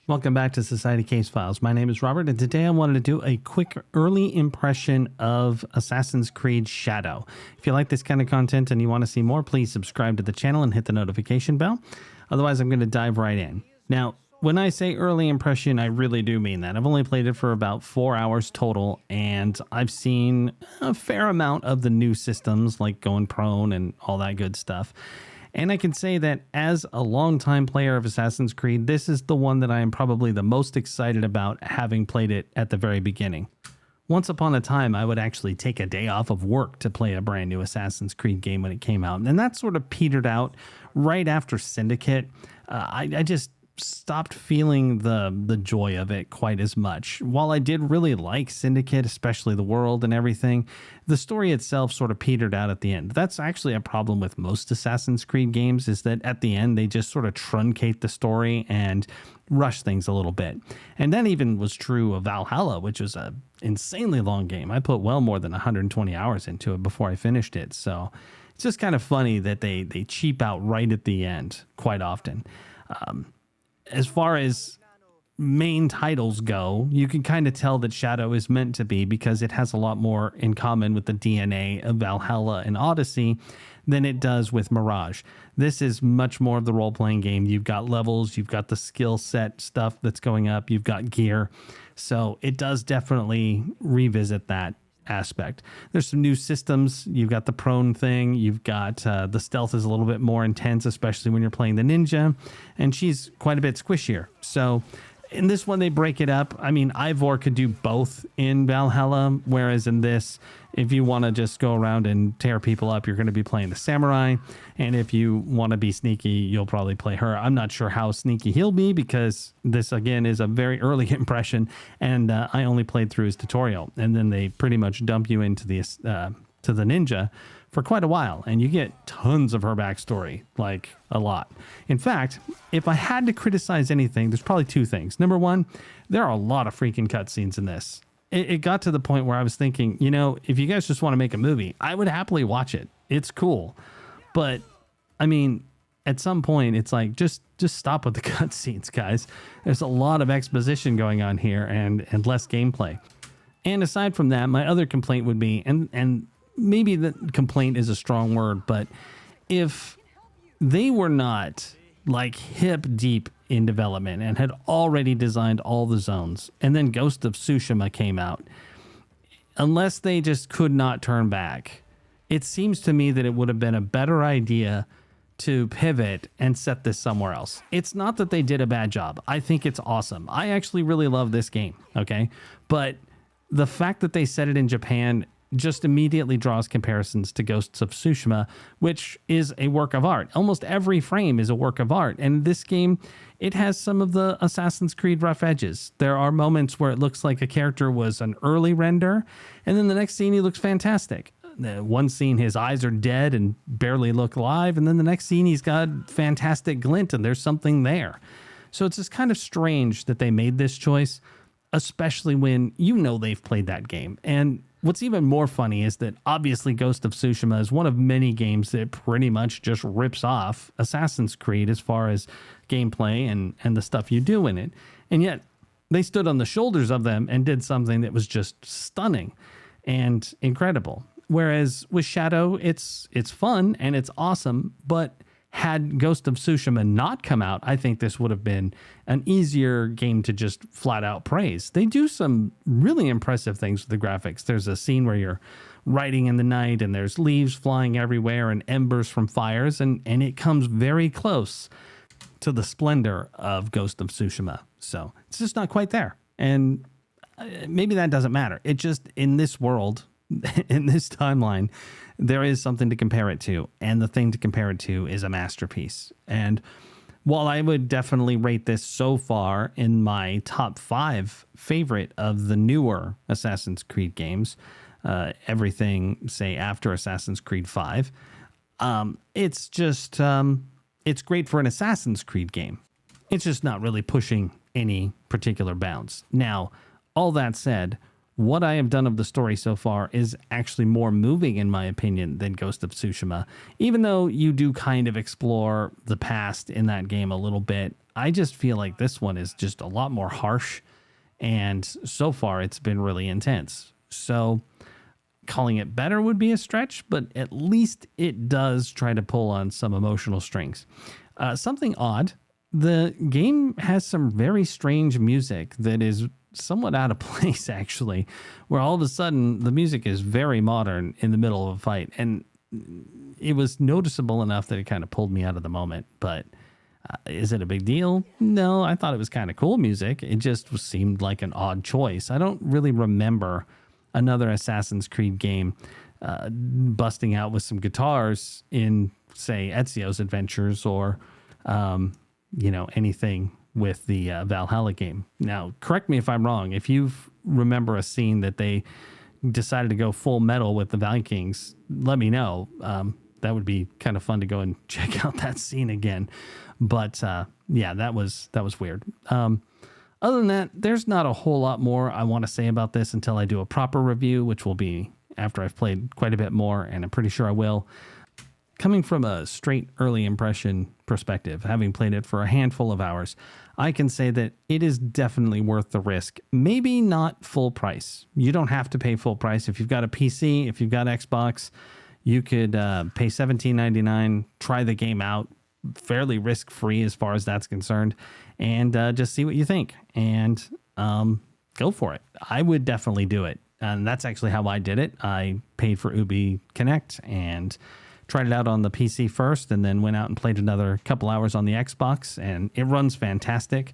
Welcome back to Society Case Files. My name is Robert, and today I wanted to do a quick early impression of Assassin's Creed Shadow. If you like this kind of content and you want to see more, please subscribe to the channel and hit the notification bell. Otherwise, I'm going to dive right in. Now, when I say early impression, I really do mean that. I've only played it for about 4 hours total, and I've seen a fair amount of the new systems, like going prone and all that good stuff. And I can say that as a longtime player of Assassin's Creed, this is the one that I am probably the most excited about, having played it at the very beginning. Once upon a time, I would actually take a day off of work to play a brand new Assassin's Creed game when it came out. And that sort of petered out right after Syndicate. I just stopped feeling the joy of it quite as much. While I did really like Syndicate, especially the world and everything, the story itself sort of petered out at the end. That's actually a problem with most Assassin's Creed games, is that at the end they just sort of truncate the story and rush things a little bit. And that even was true of Valhalla, which was a insanely long game. I put well more than 120 hours into it before I finished it. So it's just kind of funny that they cheap out right at the end quite often. As far as main titles go, you can kind of tell that Shadow is meant to be, because it has a lot more in common with the DNA of Valhalla and Odyssey than it does with Mirage. This is much more of the role-playing game. You've got levels, you've got the skill set stuff that's going up, you've got gear. So it does definitely revisit that aspect. There's some new systems. You've got the prone thing. You've got the stealth is a little bit more intense, especially when you're playing the ninja, and she's quite a bit squishier. So in this one, they break it up. I mean, Ivor could do both in Valhalla, whereas in this, if you want to just go around and tear people up, you're going to be playing the samurai. And if you want to be sneaky, you'll probably play her. I'm not sure how sneaky he'll be, because this, again, is a very early impression, and I only played through his tutorial. And then they pretty much dump you into the to the ninja for quite a while, and you get tons of her backstory, like a lot. In fact, if I had to criticize anything, there's probably two things. Number one, there are a lot of freaking cutscenes in this. It got to the point where I was thinking, you know, if you guys just want to make a movie, I would happily watch it. It's cool. But I mean, at some point, it's like, just stop with the cutscenes, guys. There's a lot of exposition going on here and less gameplay. And aside from that, my other complaint would be, and maybe the complaint is a strong word, but if they were not like hip deep in development and had already designed all the zones, and then Ghost of Tsushima came out, unless they just could not turn back, it seems to me that it would have been a better idea to pivot and set this somewhere else. It's not that they did a bad job. I think it's awesome. I actually really love this game, okay? But the fact that they set it in Japan just immediately draws comparisons to Ghosts of Tsushima, which is a work of art. Almost every frame is a work of art. And this game, it has some of the Assassin's Creed rough edges. There are moments where it looks like a character was an early render, and then the next scene he looks fantastic. One scene, his eyes are dead and barely look alive, and then the next scene he's got fantastic glint and there's something there. So it's just kind of strange that they made this choice, especially when you know they've played that game. And what's even more funny is that obviously Ghost of Tsushima is one of many games that pretty much just rips off Assassin's Creed as far as gameplay and the stuff you do in it. And yet they stood on the shoulders of them and did something that was just stunning and incredible. Whereas with Shadow, it's fun and it's awesome, but had Ghost of Tsushima not come out, I think this would have been an easier game to just flat out praise. They do some really impressive things with the graphics. There's a scene where you're riding in the night and there's leaves flying everywhere and embers from fires, and it comes very close to the splendor of Ghost of Tsushima. So it's just not quite there. And maybe that doesn't matter. It just, in this world, in this timeline, there is something to compare it to, and the thing to compare it to is a masterpiece. And while I would definitely rate this so far in my top 5 favorite of the newer Assassin's Creed games, everything, say, after Assassin's Creed 5, it's just, it's great for an Assassin's Creed game. It's just not really pushing any particular bounds. Now, all that said, what I have done of the story so far is actually more moving, in my opinion, than Ghost of Tsushima. Even though you do kind of explore the past in that game a little bit, I just feel like this one is just a lot more harsh. And so far, it's been really intense. So calling it better would be a stretch, but at least it does try to pull on some emotional strings. Something odd, the game has some very strange music that is somewhat out of place, actually, where all of a sudden the music is very modern in the middle of a fight. And it was noticeable enough that it kind of pulled me out of the moment. But is it a big deal? No, I thought it was kind of cool music. It just seemed like an odd choice. I don't really remember another Assassin's Creed game busting out with some guitars in, say, Ezio's Adventures or, anything with the Valhalla game. Now, correct me if I'm wrong. If you remember a scene that they decided to go full metal with the Vikings, let me know. That would be kind of fun to go and check out that scene again. But that was weird. Other than that, there's not a whole lot more I want to say about this until I do a proper review, which will be after I've played quite a bit more, and I'm pretty sure I will. Coming from a straight early impression perspective, having played it for a handful of hours, I can say that it is definitely worth the risk. Maybe not full price. You don't have to pay full price. If you've got a PC, if you've got Xbox, you could pay $17.99, try the game out, fairly risk-free as far as that's concerned, and just see what you think, and go for it. I would definitely do it, and that's actually how I did it. I paid for Ubi Connect and tried it out on the PC first, and then went out and played another couple hours on the Xbox, and it runs fantastic.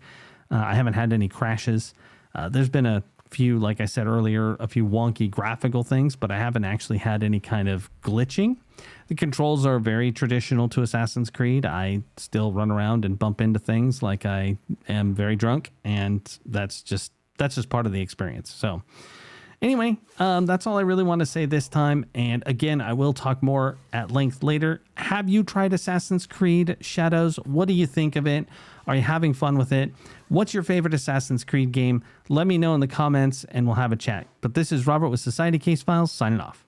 I haven't had any crashes. There's been a few, like I said earlier, a few wonky graphical things, but I haven't actually had any kind of glitching. The controls are very traditional to Assassin's Creed. I still run around and bump into things like I am very drunk, and that's just part of the experience. So anyway, that's all I really want to say this time. And again, I will talk more at length later. Have you tried Assassin's Creed Shadows? What do you think of it? Are you having fun with it? What's your favorite Assassin's Creed game? Let me know in the comments and we'll have a chat. But this is Robert with Society Case Files signing off.